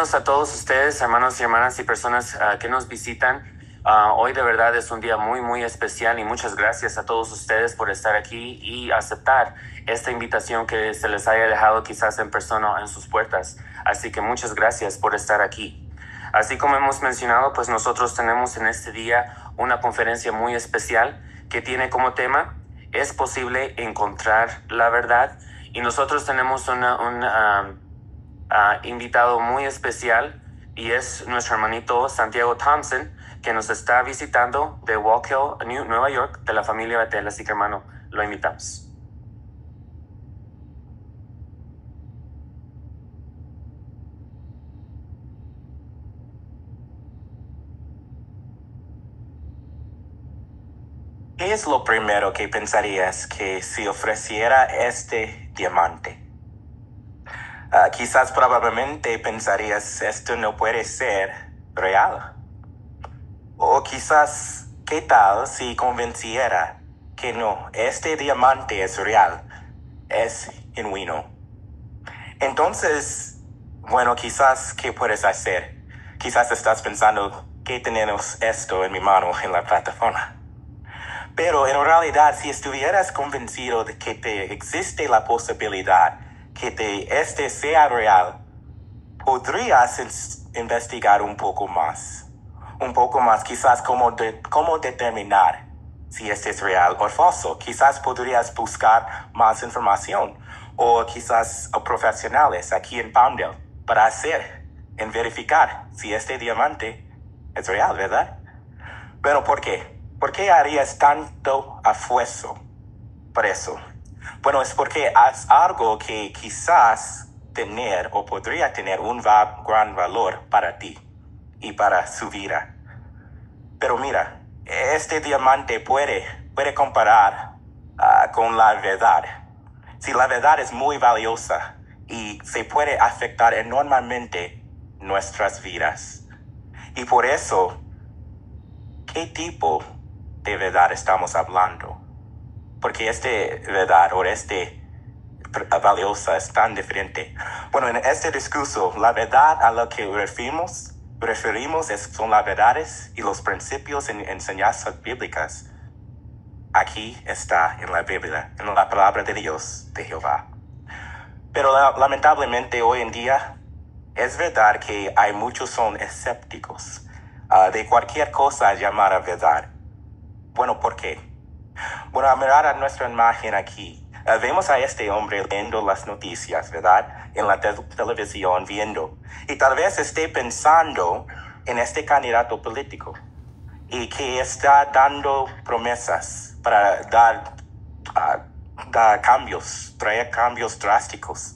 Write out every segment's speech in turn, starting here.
Bienvenidos a todos ustedes, hermanos y hermanas y personas que nos visitan. Hoy de verdad es un día muy especial y muchas gracias a todos ustedes por estar aquí y aceptar esta invitación que se les haya dejado quizás en persona en sus puertas. Así que muchas gracias por estar aquí. Así como hemos mencionado, pues nosotros tenemos en este día una conferencia muy especial que tiene como tema ¿Es posible encontrar la verdad? Y nosotros tenemos un invitado muy especial y es nuestro hermanito Santiago Thompson, que nos está visitando de Walk Hill, Nueva York, de la familia Betel. Así que, hermano, lo invitamos. ¿Qué es lo primero que pensarías que si ofreciera este diamante? Quizás probablemente pensarías, esto no puede ser real. O quizás, ¿qué tal si convenciera que no, este diamante es real, es genuino? Entonces, bueno, quizás, ¿qué puedes hacer? Quizás estás pensando, ¿qué tenemos esto en mi mano en la plataforma? Pero en realidad, si estuvieras convencido de que te existe la posibilidad que este sea real, podrías investigar un poco más. Quizás cómo determinar si este es real o falso. Quizás podrías buscar más información o quizás a profesionales aquí en Palmdale para verificar si este diamante es real, ¿verdad? Bueno, ¿por qué? ¿Por qué harías tanto esfuerzo por eso? Bueno, es porque es algo que quizás tener o podría tener un gran valor para ti y para su vida. Pero mira, este diamante puede comparar con la verdad. Si la verdad es muy valiosa y se puede afectar enormemente nuestras vidas. Y por eso, ¿qué tipo de verdad estamos hablando? Porque verdad o valiosa es tan diferente. Bueno, en este discurso, la verdad a la que referimos son las verdades y los principios en enseñanzas bíblicas. Aquí está en la Biblia, en la palabra de Dios, de Jehová. Pero lamentablemente hoy en día es verdad que hay muchos son escépticos de cualquier cosa llamada verdad. Bueno, ¿por qué? Bueno, a mirar a nuestra imagen aquí, vemos a este hombre leyendo las noticias, ¿verdad? En la televisión, viendo. Y tal vez esté pensando en este candidato político y que está dando promesas para dar cambios, traer cambios drásticos.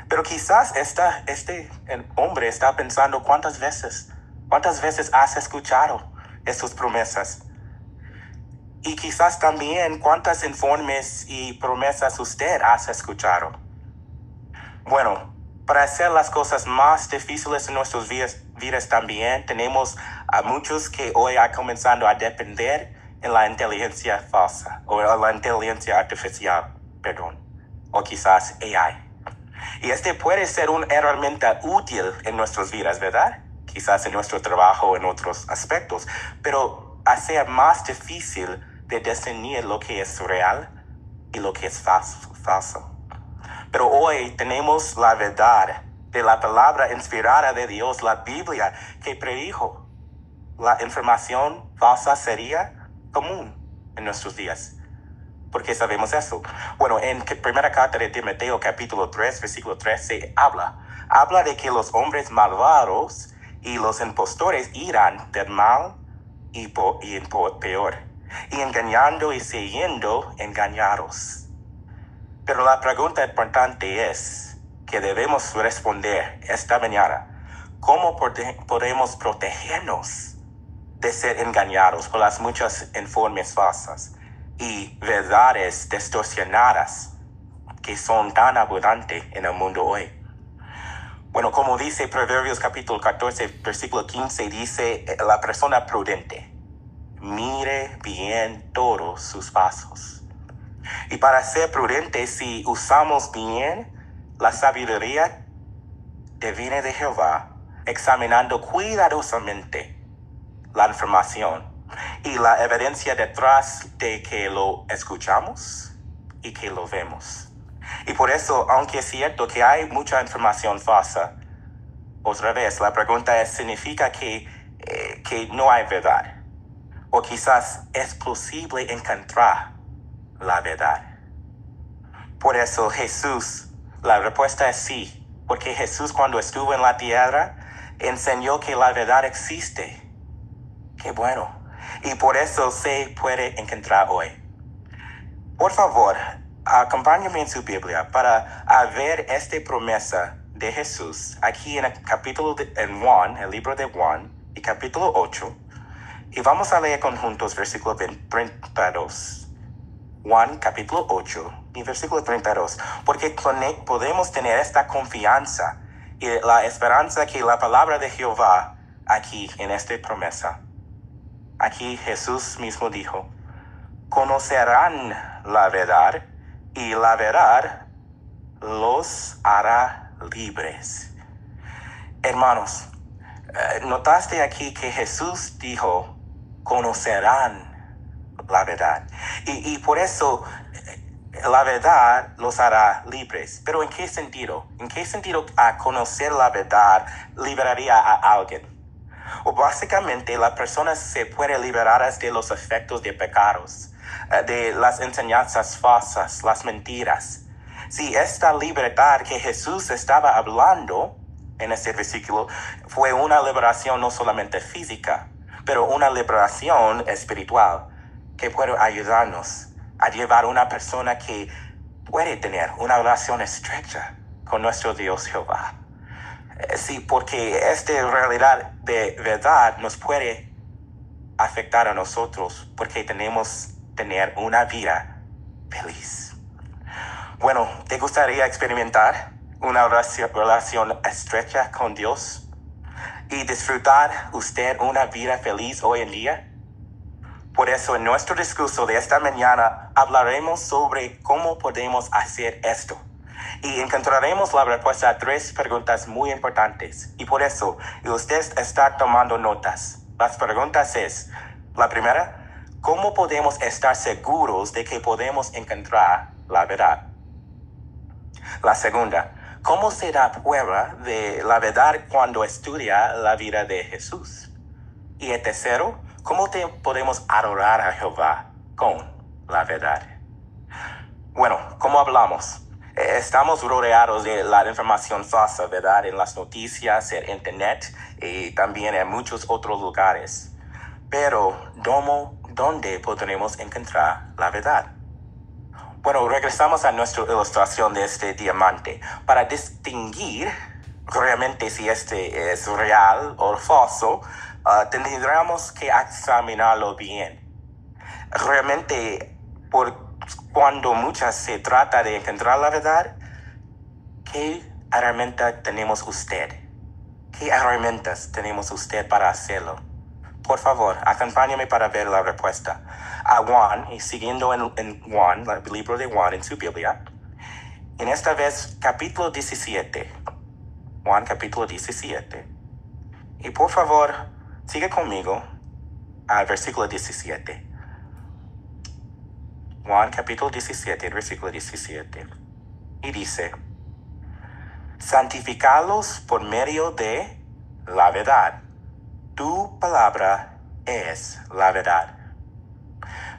Pero quizás este hombre está pensando cuántas veces has escuchado estas promesas. Y quizás también cuántos informes y promesas usted ha escuchado. Bueno, para hacer las cosas más difíciles en nuestras vidas también, tenemos a muchos que hoy han comenzado a depender en la inteligencia falsa, o la inteligencia artificial, o quizás AI. Y puede ser una herramienta útil en nuestras vidas, ¿verdad? Quizás en nuestro trabajo o en otros aspectos, pero hacer más difícil de discernir lo que es real y lo que es falso. Pero hoy tenemos la verdad de la palabra inspirada de Dios, la Biblia, que predijo la información falsa sería común en nuestros días. ¿Por qué sabemos eso? Bueno, en primera carta de Timoteo, capítulo 3, versículo 13, habla de que los hombres malvados y los impostores irán del mal y peor, y engañando y siguiendo engañados. Pero la pregunta importante es que debemos responder esta mañana. ¿Cómo podemos protegernos de ser engañados por las muchas informes falsas y verdades distorsionadas que son tan abundantes en el mundo hoy? Bueno, como dice Proverbios capítulo 14, versículo 15, dice la persona prudente mire bien todos sus pasos. Y para ser prudente, si usamos bien la sabiduría divina de Jehová, examinando cuidadosamente la información y la evidencia detrás de que lo escuchamos y que lo vemos. Y por eso, aunque es cierto que hay mucha información falsa, otra vez, la pregunta es, ¿significa que no hay verdad? O quizás es posible encontrar la verdad. Por eso Jesús, la respuesta es sí, porque Jesús cuando estuvo en la tierra enseñó que la verdad existe. Qué bueno. Y por eso se puede encontrar hoy. Por favor, acompáñame en su Biblia para ver esta promesa de Jesús aquí en en Juan, el libro de Juan, y capítulo 8. Y vamos a leer juntos versículo 32. Juan capítulo 8 y versículo 32. Porque podemos tener esta confianza y la esperanza que la palabra de Jehová aquí en esta promesa. Aquí Jesús mismo dijo, conocerán la verdad y la verdad los hará libres. Hermanos, notaste aquí que Jesús dijo, conocerán la verdad. Y por eso la verdad los hará libres. Pero ¿en qué sentido? ¿En qué sentido a conocer la verdad liberaría a alguien? O básicamente la persona se puede liberar de los efectos de pecados, de las enseñanzas falsas, las mentiras. Si esta libertad que Jesús estaba hablando en este versículo fue una liberación no solamente física, pero una liberación espiritual que puede ayudarnos a llevar a una persona que puede tener una relación estrecha con nuestro Dios Jehová. Sí, porque esta realidad de verdad nos puede afectar a nosotros porque tenemos que tener una vida feliz. Bueno, ¿te gustaría experimentar una relación estrecha con Dios y disfrutar usted una vida feliz hoy en día? Por eso en nuestro discurso de esta mañana hablaremos sobre cómo podemos hacer esto. Y encontraremos la respuesta a 3 preguntas muy importantes. Y por eso, usted está tomando notas. Las preguntas es, la primera, ¿cómo podemos estar seguros de que podemos encontrar la verdad? La segunda, ¿cómo se da prueba de la verdad cuando estudia la vida de Jesús? Y el tercero, ¿cómo podemos adorar a Jehová con la verdad? Bueno, como hablamos, estamos rodeados de la información falsa, ¿verdad? En las noticias, en internet y también en muchos otros lugares. Pero, ¿dónde podremos encontrar la verdad? Bueno, regresamos a nuestra ilustración de este diamante. Para distinguir realmente si este es real o falso, tendríamos que examinarlo bien. Realmente, cuando muchas se trata de encontrar la verdad, ¿qué herramienta tenemos usted? ¿Qué herramientas tenemos usted para hacerlo? Por favor, acompáñame para ver la respuesta. A Juan, y siguiendo en Juan, el libro de Juan en su Biblia, en esta vez capítulo 17. Juan capítulo 17. Y por favor, sigue conmigo al versículo 17. Juan capítulo 17, versículo 17. Y dice, santificalos por medio de la verdad. Tu palabra es la verdad.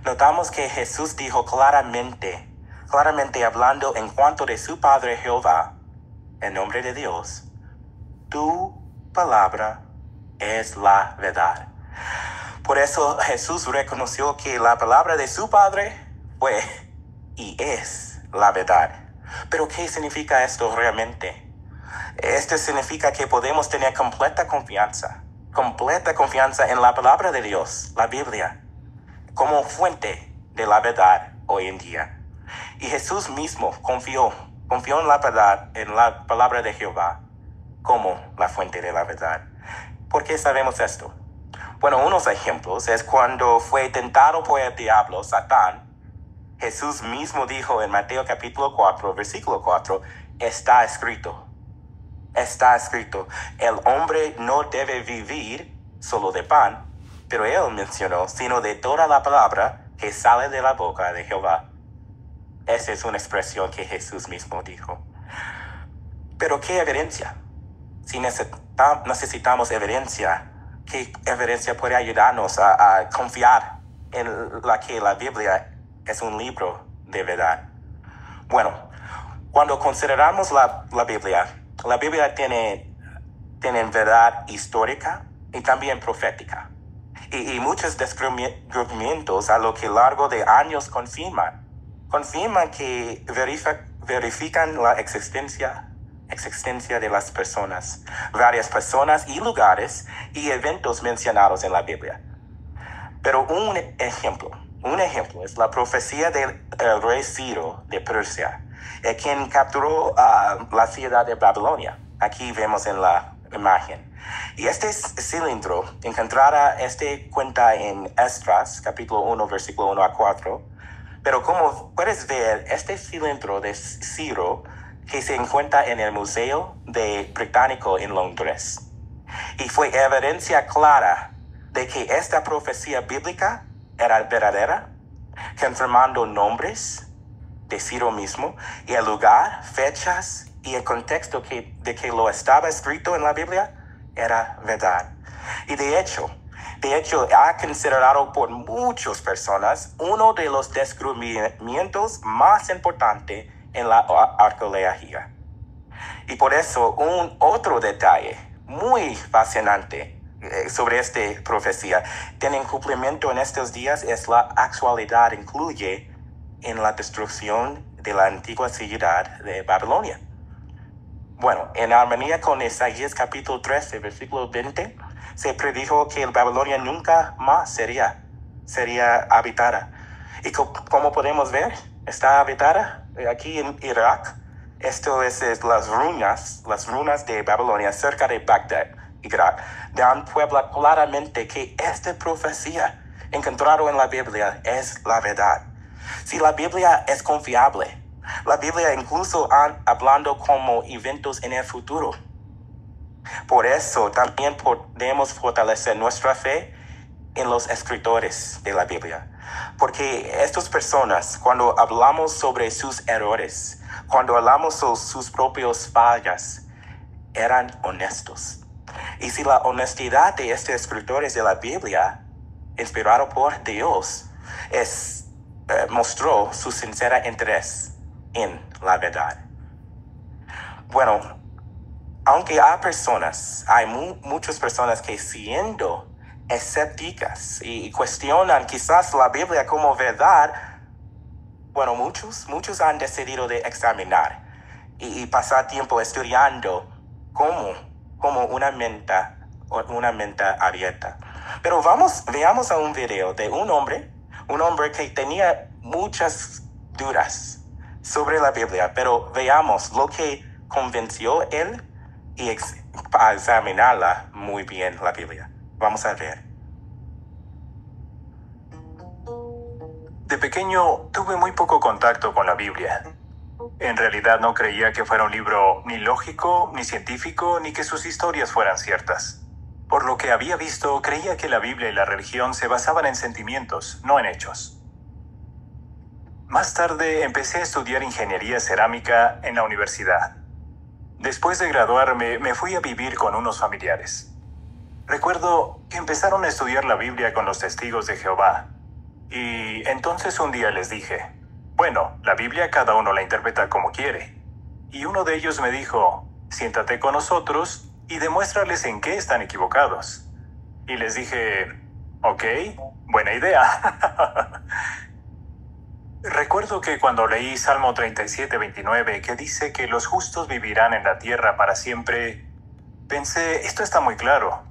Notamos que Jesús dijo claramente hablando en cuanto de su Padre Jehová, en nombre de Dios, tu palabra es la verdad. Por eso Jesús reconoció que la palabra de su Padre fue y es la verdad. Pero ¿qué significa esto realmente? Esto significa que podemos tener completa confianza en la palabra de Dios, la Biblia, como fuente de la verdad hoy en día. Y Jesús mismo confió en la verdad, en la palabra de Jehová, como la fuente de la verdad. ¿Por qué sabemos esto? Bueno, unos ejemplos es cuando fue tentado por el diablo, Satán. Jesús mismo dijo en Mateo capítulo 4, versículo 4, está escrito. está escrito, el hombre no debe vivir solo de pan, pero él mencionó, sino de toda la palabra que sale de la boca de Jehová. Esa es una expresión que Jesús mismo dijo. Pero ¿qué evidencia? Si necesitamos evidencia, ¿qué evidencia puede ayudarnos a confiar en que la Biblia es un libro de verdad? Bueno, cuando consideramos la Biblia tiene verdad histórica y también profética. Y muchos descubrimientos a lo largo de años confirman que verifican la existencia de las personas, varias personas y lugares y eventos mencionados en la Biblia. Pero un ejemplo es la profecía del rey Ciro de Persia, quien capturó la ciudad de Babilonia. Aquí vemos en la imagen. Y este cilindro, encontrada cuenta en Esdras, capítulo 1, versículo 1 a 4. Pero como puedes ver, este cilindro de Ciro que se encuentra en el Museo Británico en Londres. Y fue evidencia clara de que esta profecía bíblica era verdadera, confirmando nombres de Ciro mismo y el lugar, fechas y el contexto de que lo estaba escrito en la Biblia era verdad. Y de hecho, ha considerado por muchas personas uno de los descubrimientos más importantes en la arqueología. Y por eso, otro detalle muy fascinante sobre esta profecía tiene cumplimiento en estos días es la actualidad incluye en la destrucción de la antigua ciudad de Babilonia. Bueno, en armonía con Isaías capítulo 13, versículo 20, se predijo que Babilonia nunca más sería habitada. Y como podemos ver, está habitada aquí en Irak. Esto es las ruinas de Babilonia cerca de Bagdad, Irak, dan prueba claramente que esta profecía encontrada en la Biblia es la verdad. Si la Biblia es confiable, la Biblia incluso hablando como eventos en el futuro. Por eso también podemos fortalecer nuestra fe en los escritores de la Biblia. Porque estas personas, cuando hablamos sobre sus errores, cuando hablamos sobre sus propias fallas, eran honestos. Y si la honestidad de estos escritores de la Biblia, inspirado por Dios, mostró su sincero interés en la verdad. Bueno, aunque hay muchas personas que siendo escépticas y cuestionan quizás la Biblia como verdad, bueno, muchos han decidido de examinar y pasar tiempo estudiando como una mente abierta. Pero veamos a un video de un hombre que tenía muchas dudas sobre la Biblia, pero veamos lo que convenció él y a examinarla muy bien la Biblia. Vamos a ver. De pequeño tuve muy poco contacto con la Biblia. En realidad no creía que fuera un libro ni lógico, ni científico, ni que sus historias fueran ciertas. Por lo que había visto, creía que la Biblia y la religión se basaban en sentimientos, no en hechos. Más tarde empecé a estudiar ingeniería cerámica en la universidad. Después de graduarme, me fui a vivir con unos familiares. Recuerdo que empezaron a estudiar la Biblia con los testigos de Jehová. Y entonces un día les dije, bueno, la Biblia cada uno la interpreta como quiere. Y uno de ellos me dijo, siéntate con nosotros y demuéstrales en qué están equivocados. Y les dije, ok, buena idea. Recuerdo que cuando leí Salmo 37:29, que dice que los justos vivirán en la tierra para siempre, pensé, esto está muy claro.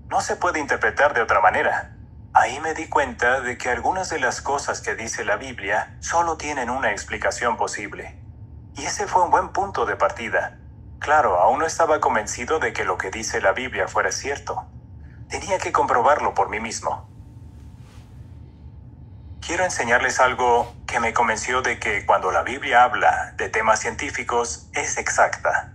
No se puede interpretar de otra manera. Ahí me di cuenta de que algunas de las cosas que dice la Biblia solo tienen una explicación posible. Y ese fue un buen punto de partida. Claro, aún no estaba convencido de que lo que dice la Biblia fuera cierto. Tenía que comprobarlo por mí mismo. Quiero enseñarles algo que me convenció de que cuando la Biblia habla de temas científicos es exacta.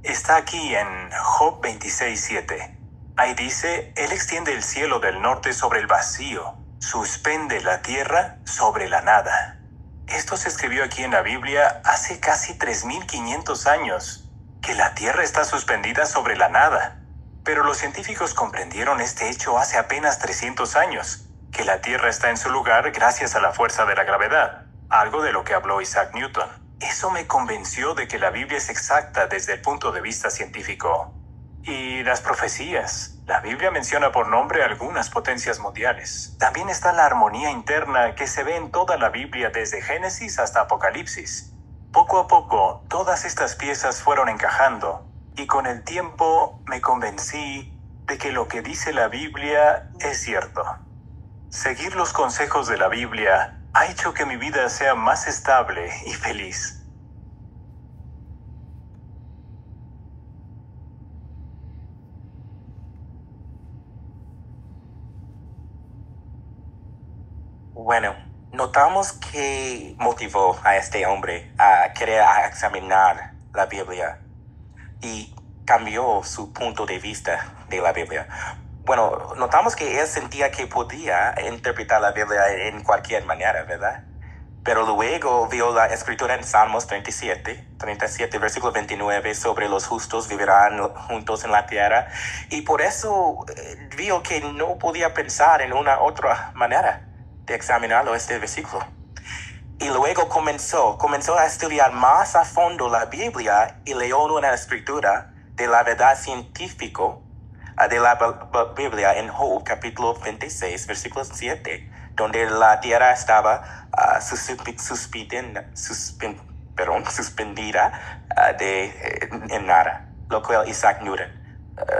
Está aquí en Job 26:7. Ahí dice, Él extiende el cielo del norte sobre el vacío, suspende la tierra sobre la nada. Esto se escribió aquí en la Biblia hace casi 3500 años, que la tierra está suspendida sobre la nada. Pero los científicos comprendieron este hecho hace apenas 300 años, que la tierra está en su lugar gracias a la fuerza de la gravedad, algo de lo que habló Isaac Newton. Eso me convenció de que la Biblia es exacta desde el punto de vista científico. Y las profecías. La Biblia menciona por nombre algunas potencias mundiales. También está la armonía interna que se ve en toda la Biblia desde Génesis hasta Apocalipsis. Poco a poco, todas estas piezas fueron encajando, y con el tiempo me convencí de que lo que dice la Biblia es cierto. Seguir los consejos de la Biblia ha hecho que mi vida sea más estable y feliz. Bueno, notamos que motivó a este hombre a querer examinar la Biblia y cambió su punto de vista de la Biblia. Bueno, notamos que él sentía que podía interpretar la Biblia en cualquier manera, ¿verdad? Pero luego vio la escritura en Salmos 37, versículo 29, sobre los justos vivirán juntos en la tierra. Y por eso vio que no podía pensar en una otra manera de examinarlo este versículo. Y luego comenzó a estudiar más a fondo la Biblia y leyó una escritura de la verdad científica de la Biblia en Job, capítulo 26, versículo 7, donde la tierra estaba suspendida en nada, lo cual Isaac Newton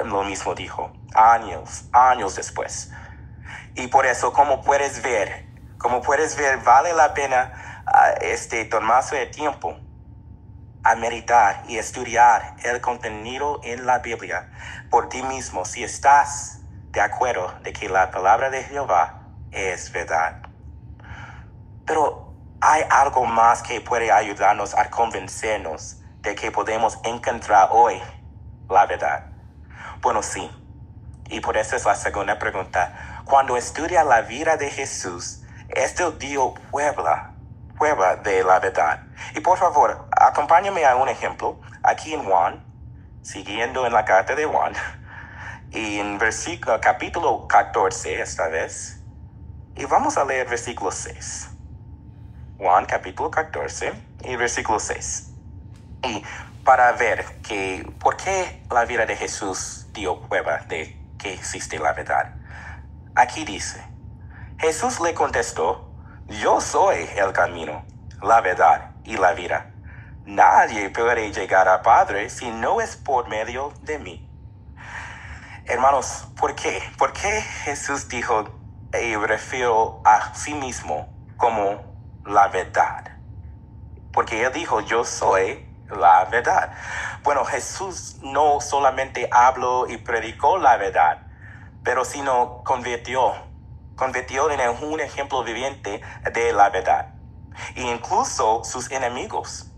lo mismo dijo años después. Y por eso, como puedes ver, vale la pena tomarse el tiempo a meditar y estudiar el contenido en la Biblia por ti mismo, si estás de acuerdo de que la palabra de Jehová es verdad. Pero hay algo más que puede ayudarnos a convencernos de que podemos encontrar hoy la verdad. Bueno, sí. Y por eso es la segunda pregunta. Cuando estudia la vida de Jesús, esto dio prueba de la verdad. Y por favor, acompáñame a un ejemplo. Aquí en Juan, siguiendo en la carta de Juan, y en capítulo 14 esta vez, y vamos a leer versículo 6. Juan capítulo 14 y versículo 6. Y para ver por qué la vida de Jesús dio prueba de que existe la verdad. Aquí dice, Jesús le contestó, yo soy el camino, la verdad y la vida. Nadie puede llegar al Padre si no es por medio de mí. Hermanos, ¿por qué? ¿Por qué Jesús dijo y refirió a sí mismo como la verdad? Porque Él dijo, yo soy la verdad. Bueno, Jesús no solamente habló y predicó la verdad, pero sino convirtió en un ejemplo viviente de la verdad. E incluso sus enemigos,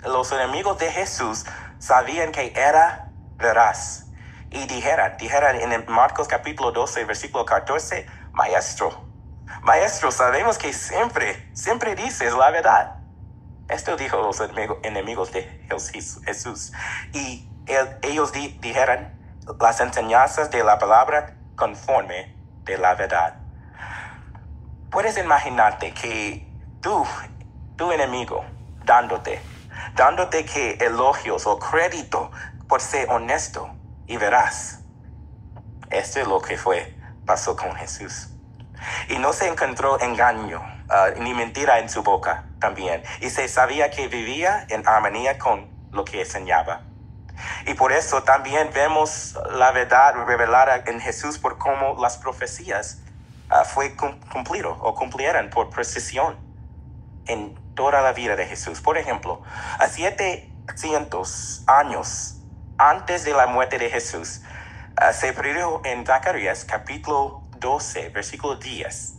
los enemigos de Jesús, sabían que era veraz. Y dijeran en Marcos capítulo 12, versículo 14, Maestro, sabemos que siempre dices la verdad. Esto dijo los enemigos de Jesús. Y ellos dijeron las enseñanzas de la palabra conforme de la verdad. Puedes imaginarte que tu enemigo, dándote que elogios o crédito por ser honesto y veraz. Esto es lo que pasó con Jesús. Y no se encontró engaño ni mentira en su boca también. Y se sabía que vivía en armonía con lo que enseñaba. Y por eso también vemos la verdad revelada en Jesús por cómo las profecías fue cumplido o cumplieron por precisión en toda la vida de Jesús. Por ejemplo, a 700 años antes de la muerte de Jesús, se predijo en Zacarías capítulo 12, versículo 10,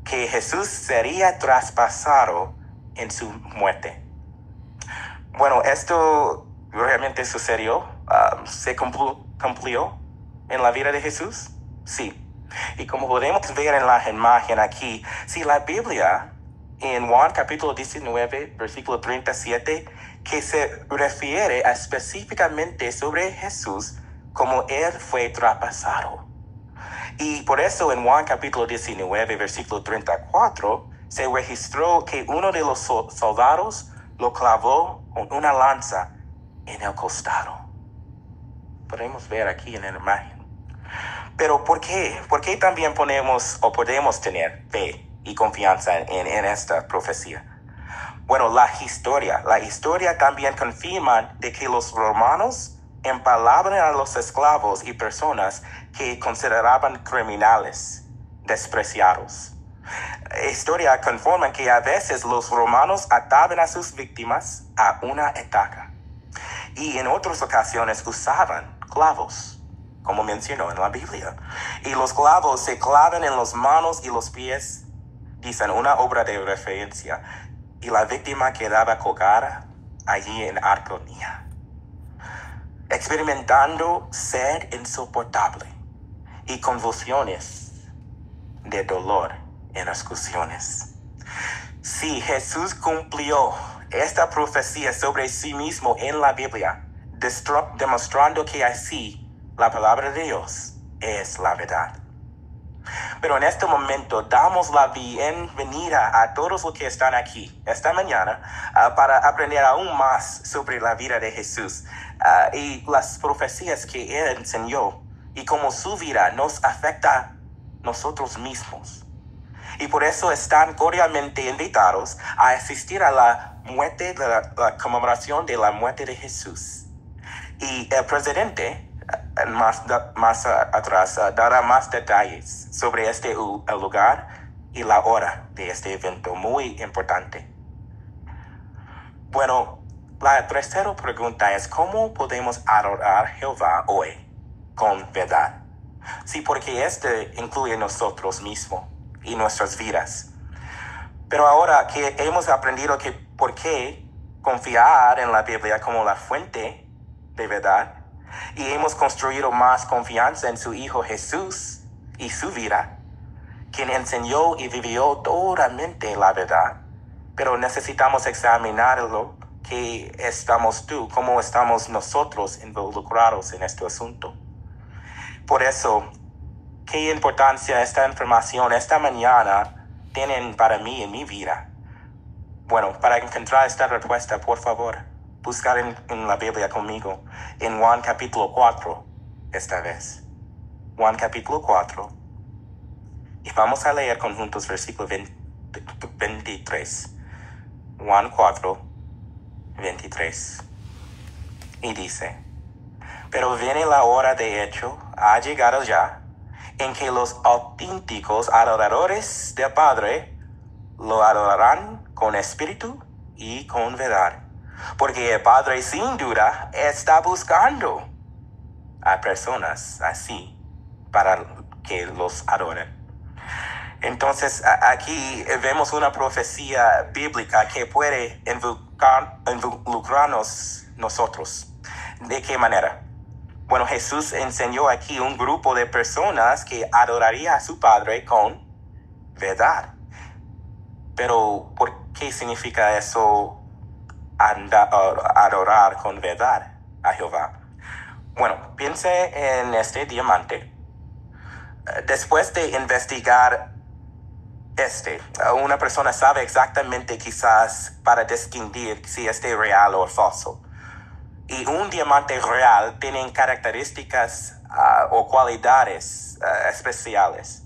que Jesús sería traspasado en su muerte. Bueno, esto realmente sucedió, se cumplió en la vida de Jesús? Sí. Y como podemos ver en la imagen aquí, si la Biblia en Juan capítulo 19, versículo 37, que se refiere específicamente sobre Jesús como Él fue traspasado. Y por eso en Juan capítulo 19, versículo 34, se registró que uno de los soldados lo clavó con una lanza en el costado. Podemos ver aquí en la imagen. Pero ¿por qué? ¿Por qué también podemos tener fe y confianza en esta profecía? Bueno, la historia también confirma de que los romanos empalaban a los esclavos y personas que consideraban criminales, despreciados. La historia conforma que a veces los romanos ataban a sus víctimas a una estaca y en otras ocasiones usaban clavos, como mencionó en la Biblia. Y los clavos se clavan en las manos y los pies, dicen una obra de referencia, y la víctima quedaba colgada allí en agonía, experimentando sed insoportable y convulsiones de dolor en excursiones. Si Jesús cumplió esta profecía sobre sí mismo en la Biblia, demostrando que así la palabra de Dios es la verdad. Pero en este momento damos la bienvenida a todos los que están aquí esta mañana para aprender aún más sobre la vida de Jesús y las profecías que Él enseñó y cómo su vida nos afecta a nosotros mismos. Y por eso están cordialmente invitados a asistir a la conmemoración de la muerte de Jesús. Y el presidente más atrás dará más detalles sobre el lugar y la hora de este evento muy importante. Bueno, la tercera pregunta es ¿cómo podemos adorar a Jehová hoy con verdad? Sí, porque este incluye nosotros mismos y nuestras vidas. Pero ahora que hemos aprendido que por qué confiar en la Biblia como la fuente de verdad, y hemos construido más confianza en su Hijo Jesús y su vida, quien enseñó y vivió totalmente la verdad, pero necesitamos examinarlo, cómo estamos nosotros involucrados en este asunto. Por eso, ¿qué importancia esta información esta mañana tienen para mí en mi vida? Bueno, para encontrar esta respuesta, por favor, buscar en la Biblia conmigo, en Juan capítulo 4, esta vez. Juan capítulo 4. Y vamos a leer conjuntos versículo 23. Juan 4, 23. Y dice, pero viene la hora de hecho, ha llegado ya, en que los auténticos adoradores del Padre lo adorarán con espíritu y con verdad. Porque el Padre sin duda está buscando a personas así para que los adoren. Entonces aquí vemos una profecía bíblica que puede involucrarnos nosotros. ¿De qué manera? Bueno, Jesús enseñó aquí un grupo de personas que adoraría a su Padre con verdad. Pero ¿por qué significa eso? Adorar con verdad a Jehová. Bueno, piense en este diamante. Después de investigar una persona sabe exactamente quizás para distinguir si es real o falso. Y un diamante real tiene características o cualidades especiales.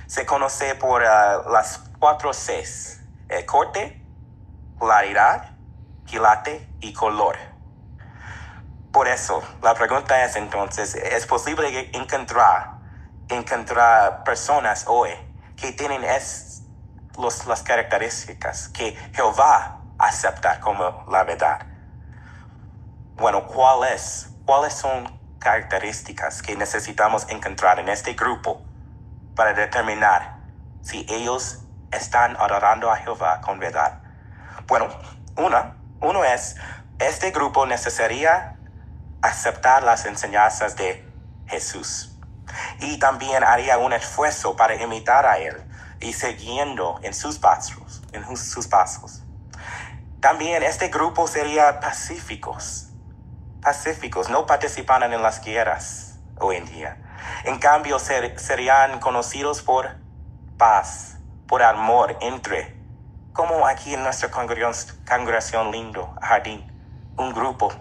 Se conoce por las 4 Cs: el corte, claridad, quilate y color. Por eso, la pregunta es entonces, ¿es posible encontrar personas hoy que tienen las características que Jehová acepta como la verdad? Bueno, ¿cuáles son características que necesitamos encontrar en este grupo para determinar si ellos están adorando a Jehová con verdad? Bueno, uno es, este grupo necesitaría aceptar las enseñanzas de Jesús. Y también haría un esfuerzo para imitar a Él y siguiendo en sus pasos. También este grupo sería pacíficos, no participaran en las guerras hoy en día. En cambio, serían conocidos por paz, por amor entre, como aquí en nuestra congregación lindo, jardín, un grupo.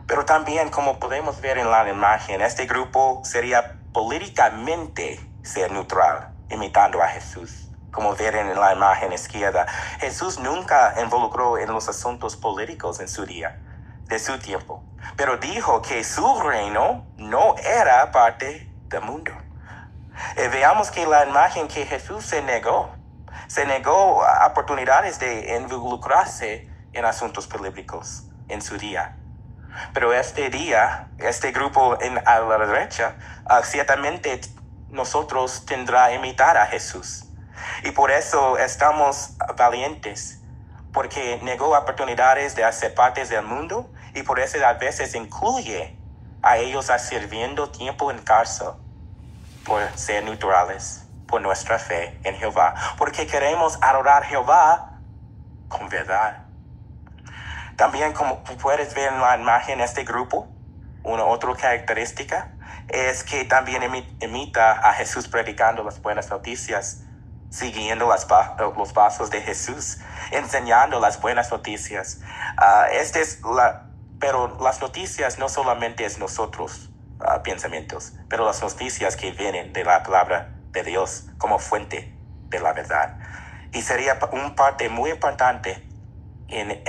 Pero también, como podemos ver en la imagen, este grupo sería políticamente ser neutral, imitando a Jesús. Como ver en la imagen izquierda, Jesús nunca involucró en los asuntos políticos en su día, de su tiempo, pero dijo que su reino no era parte del mundo. Y veamos que la imagen que Jesús se negó a oportunidades de involucrarse en asuntos políticos en su día. Pero este grupo a la derecha, ciertamente nosotros tendrá que imitar a Jesús. Y por eso estamos valientes, porque negó oportunidades de hacer parte del mundo y por eso a veces incluye a ellos a sirviendo tiempo en cárcel por ser neutrales, por nuestra fe en Jehová, porque queremos adorar a Jehová con verdad. También, como puedes ver en la imagen, este grupo, una otra característica es que también imita a Jesús predicando las buenas noticias, siguiendo los pasos de Jesús, enseñando las buenas noticias. Pero las noticias no solamente es nosotros pensamientos, pero las noticias que vienen de la palabra de Dios como fuente de la verdad. Y sería un parte muy importante en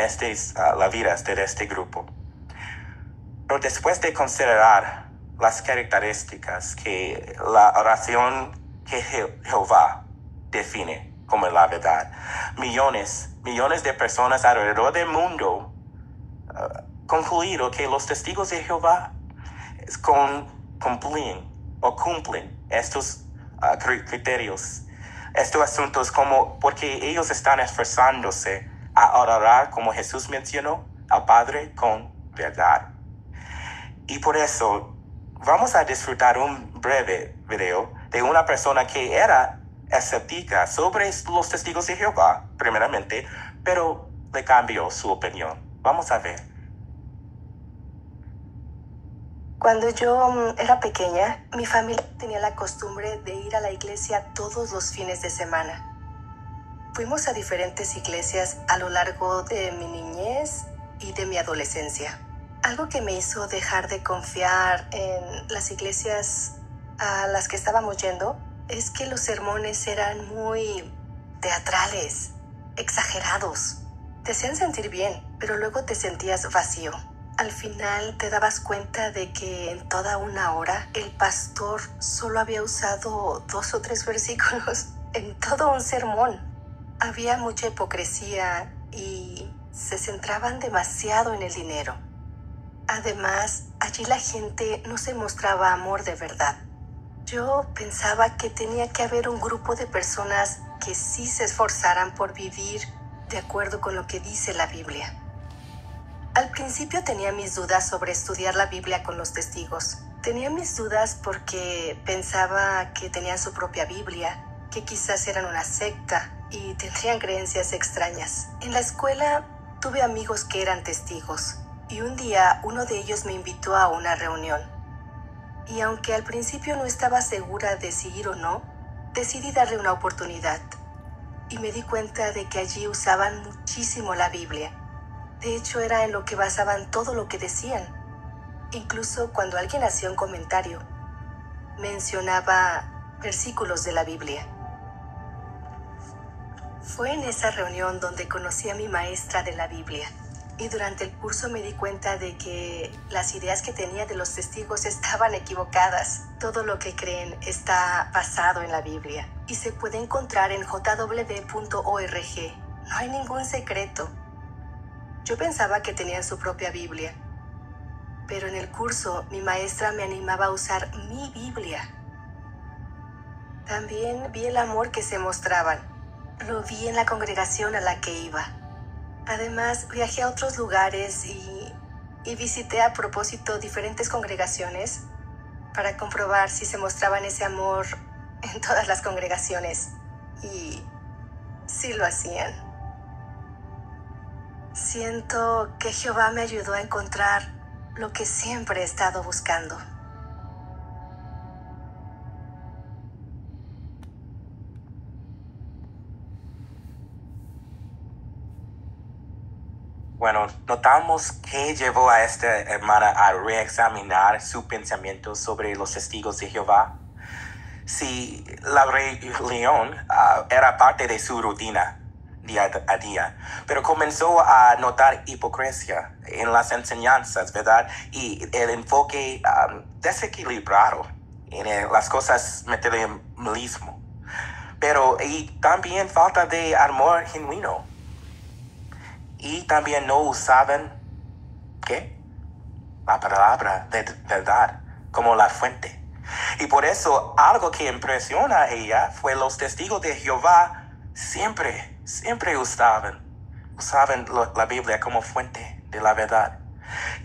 la vida de este grupo. Pero después de considerar las características que la oración que Jehová define como la verdad, millones de personas alrededor del mundo concluyeron que los testigos de Jehová cumplen estos criterios, estos asuntos, porque ellos están esforzándose a orar como Jesús mencionó al Padre con verdad. Y por eso vamos a disfrutar un breve video de una persona que era escéptica sobre los testigos de Jehová, primeramente, pero le cambió su opinión. Vamos a ver. Cuando yo era pequeña, mi familia tenía la costumbre de ir a la iglesia todos los fines de semana. Fuimos a diferentes iglesias a lo largo de mi niñez y de mi adolescencia. Algo que me hizo dejar de confiar en las iglesias a las que estábamos yendo es que los sermones eran muy teatrales, exagerados. Te hacían sentir bien, pero luego te sentías vacío. Al final te dabas cuenta de que en toda una hora el pastor solo había usado 2 o 3 versículos en todo un sermón. Había mucha hipocresía y se centraban demasiado en el dinero. Además, allí la gente no se mostraba amor de verdad. Yo pensaba que tenía que haber un grupo de personas que sí se esforzaran por vivir de acuerdo con lo que dice la Biblia. Al principio tenía mis dudas sobre estudiar la Biblia con los testigos. Tenía mis dudas porque pensaba que tenían su propia Biblia, que quizás eran una secta y tendrían creencias extrañas. En la escuela tuve amigos que eran testigos y un día uno de ellos me invitó a una reunión. Y aunque al principio no estaba segura de si ir o no, decidí darle una oportunidad. Y me di cuenta de que allí usaban muchísimo la Biblia. De hecho, era en lo que basaban todo lo que decían. Incluso cuando alguien hacía un comentario, mencionaba versículos de la Biblia. Fue en esa reunión donde conocí a mi maestra de la Biblia. Y durante el curso me di cuenta de que las ideas que tenía de los testigos estaban equivocadas. Todo lo que creen está basado en la Biblia y se puede encontrar en jw.org. No hay ningún secreto. Yo pensaba que tenían su propia Biblia, pero en el curso mi maestra me animaba a usar mi Biblia. También vi el amor que se mostraban. Lo vi en la congregación a la que iba. Además, viajé a otros lugares y y visité a propósito diferentes congregaciones para comprobar si se mostraban ese amor en todas las congregaciones. Y sí lo hacían. Siento que Jehová me ayudó a encontrar lo que siempre he estado buscando. Bueno, notamos que llevó a esta hermana a reexaminar su pensamiento sobre los testigos de Jehová. Si la religión era parte de su rutina día a día, pero comenzó a notar hipocresía en las enseñanzas, ¿verdad? Y el enfoque desequilibrado en las cosas materialismo. Y también falta de amor genuino. Y también no usaban, ¿qué? La palabra de verdad como la fuente. Y por eso algo que impresiona a ella fue los testigos de Jehová siempre usaban la Biblia como fuente de la verdad.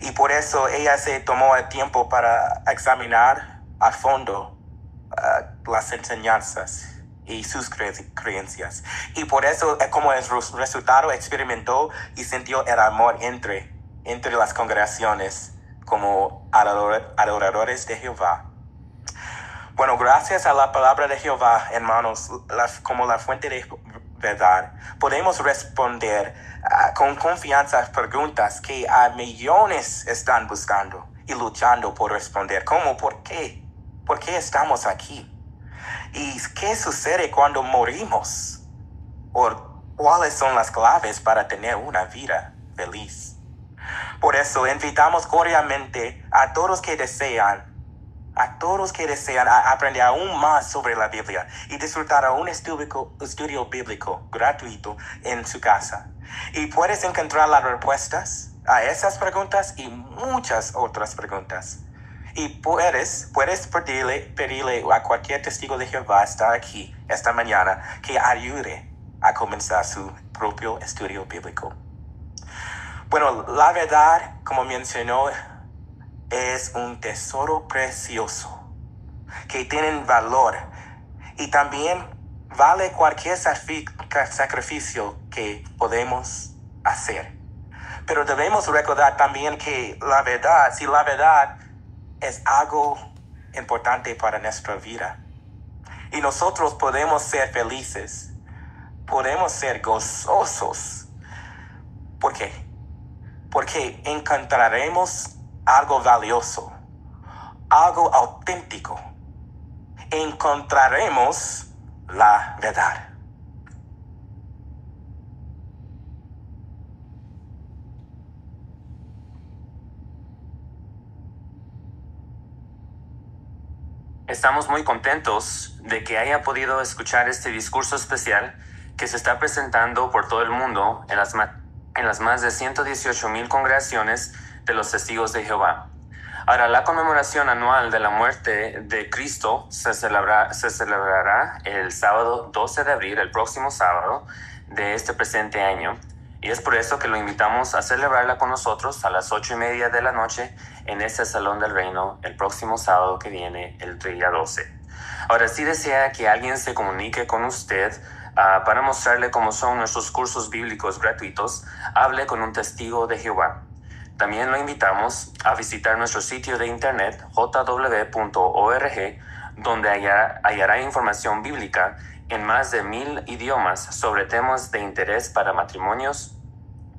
Y por eso ella se tomó el tiempo para examinar a fondo las enseñanzas y sus creencias. Y por eso, como el resultado, experimentó y sintió el amor entre las congregaciones como adoradores de Jehová. Bueno, gracias a la palabra de Jehová, hermanos, como la fuente de verdad, podemos responder con confianza a preguntas que a millones están buscando y luchando por responder. ¿Cómo? ¿Por qué? ¿Por qué estamos aquí? ¿Y qué sucede cuando morimos? ¿O cuáles son las claves para tener una vida feliz? Por eso invitamos cordialmente a todos que desean aprender aún más sobre la Biblia y disfrutar de un estudio bíblico gratuito en su casa. Y puedes encontrar las respuestas a esas preguntas y muchas otras preguntas. Y puedes pedirle a cualquier testigo de Jehová estar aquí esta mañana que ayude a comenzar su propio estudio bíblico. Bueno, la verdad, como mencionó, es un tesoro precioso que tiene valor y también vale cualquier sacrificio que podemos hacer. Pero debemos recordar también que la verdad es algo importante para nuestra vida. Y nosotros podemos ser felices, podemos ser gozosos. ¿Por qué? Porque encontraremos algo valioso, algo auténtico. Encontraremos la verdad. Estamos muy contentos de que haya podido escuchar este discurso especial que se está presentando por todo el mundo en las más de 118,000 congregaciones de los testigos de Jehová. Ahora, la conmemoración anual de la muerte de Cristo se celebrará el sábado 12 de abril, el próximo sábado de este presente año. Y es por eso que lo invitamos a celebrarla con nosotros a las 8:30 de la noche en este Salón del Reino el próximo sábado que viene, el día 12. Ahora, si desea que alguien se comunique con usted para mostrarle cómo son nuestros cursos bíblicos gratuitos, hable con un testigo de Jehová. También lo invitamos a visitar nuestro sitio de internet jw.org, donde hallará información bíblica en más de 1,000 idiomas sobre temas de interés para matrimonios,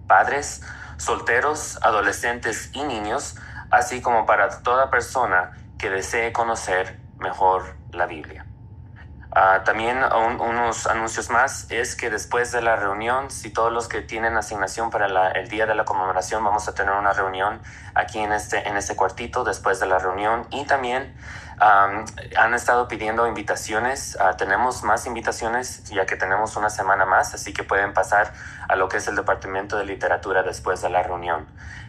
padres, solteros, adolescentes y niños, así como para toda persona que desee conocer mejor la Biblia. También unos anuncios más es que después de la reunión, si todos los que tienen asignación para el día de la conmemoración, vamos a tener una reunión aquí en este cuartito después de la reunión. Y también han estado pidiendo invitaciones. Tenemos más invitaciones ya que tenemos una semana más, así que pueden pasar a lo que es el departamento de literatura después de la reunión.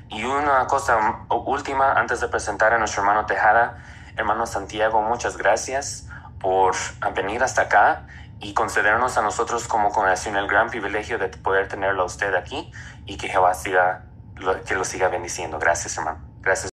Y una cosa última antes de presentar a nuestro hermano Tejada. Hermano Santiago, muchas gracias por venir hasta acá y concedernos a nosotros como congregación el gran privilegio de poder tenerlo a usted aquí, y que Jehová siga que lo siga bendiciendo. Gracias, hermano. Gracias.